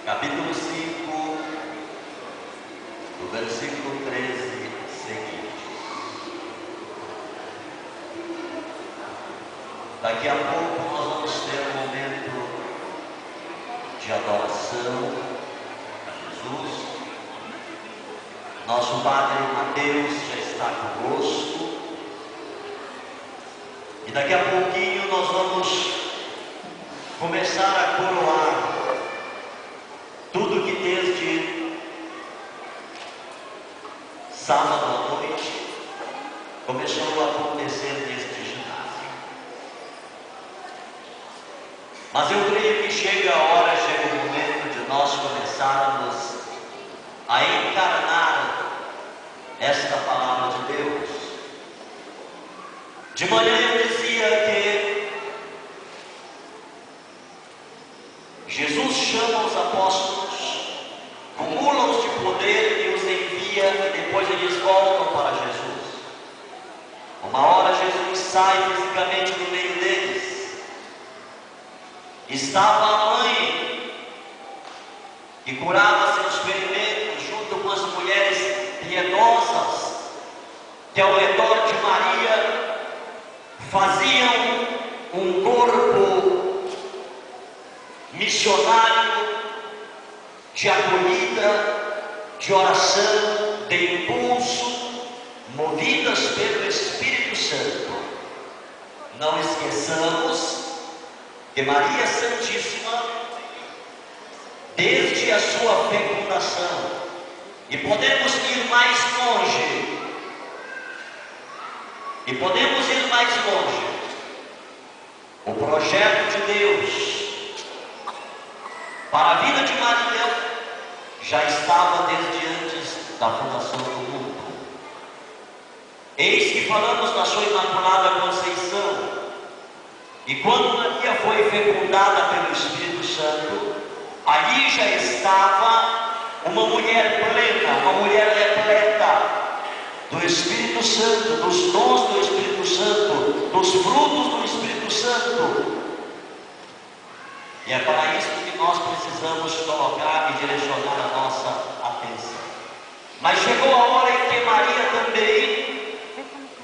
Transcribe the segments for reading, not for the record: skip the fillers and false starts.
capítulo 5, do versículo 13 seguinte. Daqui a pouco nós vamos ter um momento de adoração a Jesus. Nosso Padre Mateus já está conosco. E daqui a pouquinho nós vamos começar a coroar tudo que desde sábado à noite começou a acontecer neste ginásio. Mas eu creio que chega a hora, chega o momento de nós começarmos a encarnar esta palavra de Deus. De manhã eu dizia que Jesus chama os apóstolos, cumula-os de poder e os envia, e depois eles voltam para Jesus. Uma hora Jesus sai fisicamente do meio deles. Estava a mãe que curava seus ferimentos junto com as mulheres piedosas que ao redor de Maria faziam um corpo missionário de acolhida, de oração, de impulso, movidas pelo Espírito Santo. Não esqueçamos que Maria Santíssima, desde a sua fecundação, e podemos ir mais longe, o projeto de Deus para a vida de Maria já estava desde antes da fundação do mundo. Eis que falamos na sua Imaculada Conceição, e quando Maria foi fecundada pelo Espírito Santo, ali já estava uma mulher plena, uma mulher repleta do Espírito Santo, dos dons do Espírito Santo, dos frutos do Espírito Santo. E é para isso que nós precisamos colocar e direcionar a nossa atenção. Mas chegou a hora em que Maria também,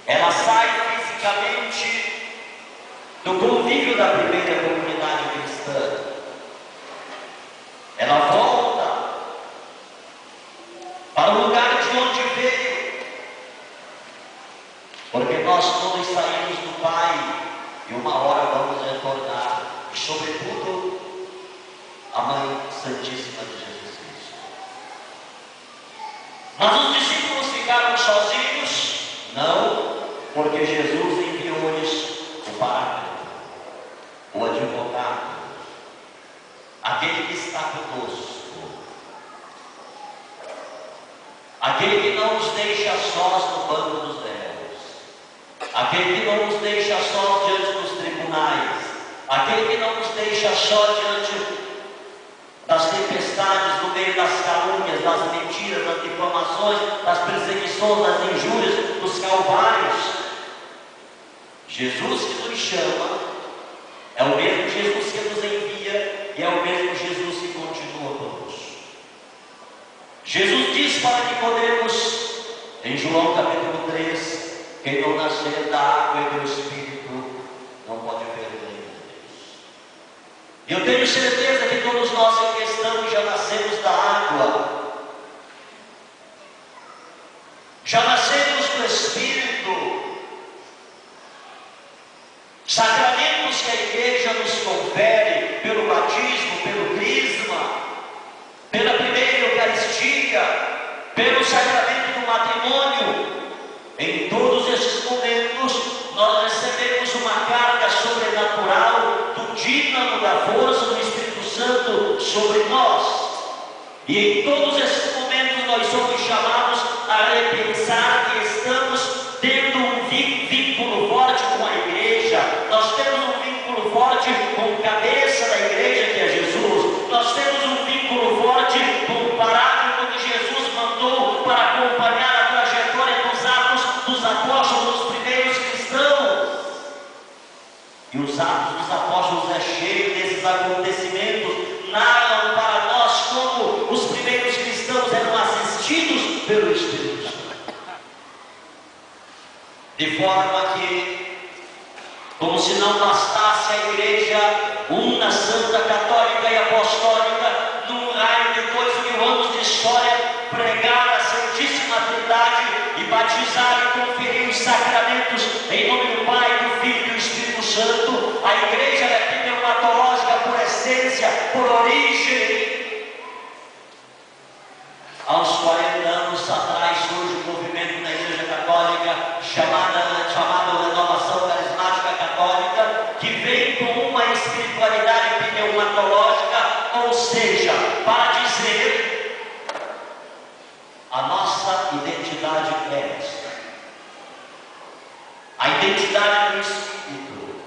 ela sai fisicamente do convívio da primeira comunidade cristã. Ela volta para o lugar de onde veio, porque nós todos saímos do Pai e uma hora vamos retornar, e sobretudo a Mãe Santíssima de Jesus Cristo. Mas os discípulos ficaram sozinhos? Não, porque Jesus enviou-lhes o Paráclito, o advogado, aquele que está conosco, aquele que não nos deixa sós no banco dos réus, aquele que não nos deixa sós diante dos tribunais, aquele que não nos deixa só diante das tempestades, no meio das calúnias, das mentiras, das difamações, das perseguições, das injúrias, dos calvários. Jesus que nos chama é o mesmo Jesus que nos envia e é o mesmo Jesus que continua conosco. Jesus diz para Nicodemos, em João capítulo 3, quem não nascer da água e do Espírito não pode ver o reino de Deus. E eu tenho certeza que todos nós que estamos já nascemos da água, já nascemos do Espírito. Sacramentos que a igreja nos confere pelo batismo, pelo crisma, pela primeira Eucaristia, pelo sacramento do matrimônio. Em todos esses momentos nós recebemos uma carga sobrenatural do dínamo da força do Espírito Santo sobre nós. E em todos esses momentos nós somos chamados a repensar que estamos tendo um vínculo forte com a igreja. Nós temos um vínculo forte com o cabeça da igreja, que é Jesus. Nós temos um vínculo forte com o Paráclito que Jesus mandou para acompanhar a trajetória dos atos dos apóstolos, dos primeiros cristãos. E os Atos dos Apóstolos é cheio desses acontecimentos, narram para nós Espírito Santo. De forma que, como se não bastasse a igreja una, santa, católica e apostólica, num raio de 2000 anos de história, pregar a Santíssima Trindade e batizar e conferir os sacramentos em nome do Pai, do Filho e do Espírito Santo, a igreja é pneumatológica por essência, por origem. Aos 40 anos atrás surge um movimento na Igreja Católica chamado Renovação Carismática Católica, que vem com uma espiritualidade pneumatológica, ou seja, para dizer a nossa identidade é esta. A identidade do Espírito.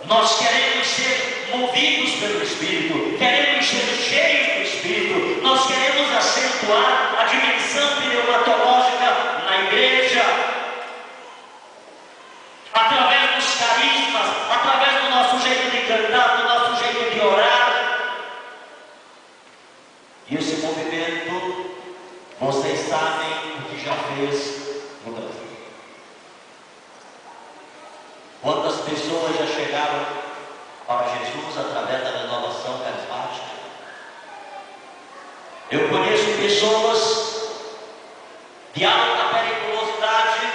Nós queremos ser movidos pelo Espírito, queremos ser cheios do Espírito, nós queremos acentuar a dimensão pneumatológica na igreja, através dos carismas, através do nosso jeito de cantar, do nosso jeito de orar. E esse movimento, vocês sabem o que já fez no Brasil. Quantas pessoas já chegaram para Jesus através da renovação carismática? Eu conheço pessoas de alta periculosidade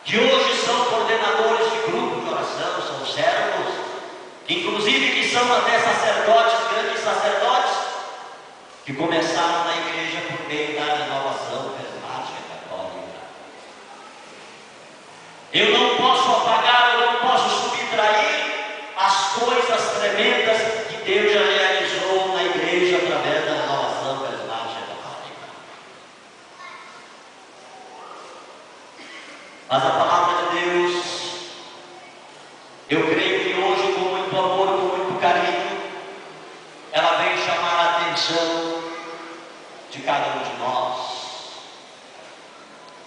que hoje são coordenadores de grupos de oração, são servos, inclusive que são até sacerdotes, grandes sacerdotes, que começaram na igreja por meio da renovação carismática católica. Eu não posso apagar, eu não posso subtrair as coisas tremendas que Deus já realizou na igreja através da renovação carismática católica. Mas a palavra de Deus, eu creio que hoje, com muito amor, com muito carinho, ela vem chamar a atenção de cada um de nós.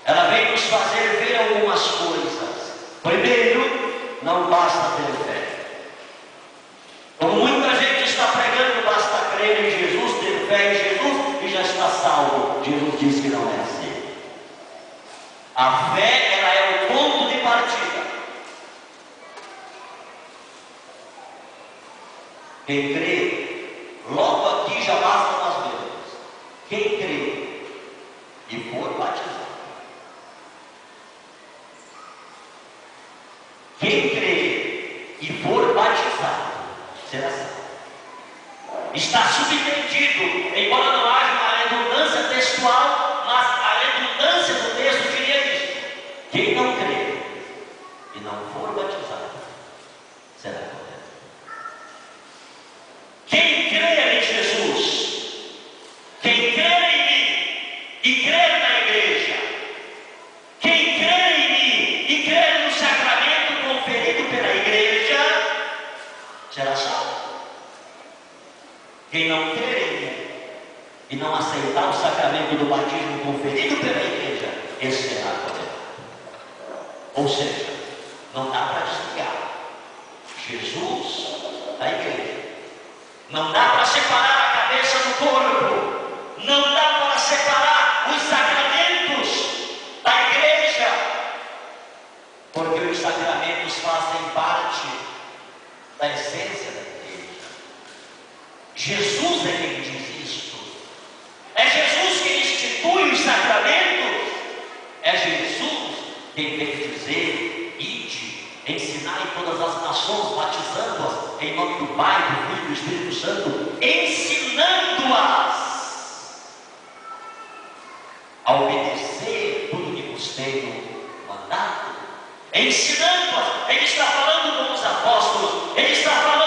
Ela vem nos fazer ver algumas coisas. Primeiro, não basta ter fé. Como muita gente está pregando, basta crer em Jesus, ter fé em Jesus e já está salvo. Jesus diz que não é assim. A fé, ela é o ponto de partida. Quem crê, logo aqui já bastam as mesmas. Quem crê e for batizado. Quem crê e for batizado será salvo. Está subentendido, embora não haja uma redundância textual, mas a redundância do texto diria isso. Quem não crê e não for batizado será condenado. Quem crê em Jesus, quem crê em mim e crê na igreja, quem crê em mim e crê no sacramento conferido pela igreja, será salvo. Quem não crer em mim e não aceitar o sacramento do batismo conferido pela igreja, esse será condenado. Ou seja, não dá para desligar Jesus da igreja. Não dá para separar a cabeça do corpo. Não dá para separar os sacramentos da igreja. Porque os sacramentos fazem parte da essência da igreja. Jesus é quem diz isto. É Jesus quem institui os sacramentos. É Jesus quem vem dizer: ide, ensinai todas as nações, batizando-as em nome do Pai, do Filho e do Espírito Santo, ensinando-as a obedecer tudo que vos tenho mandado. Ensinando-as. Ele está falando com os apóstolos, ele está falando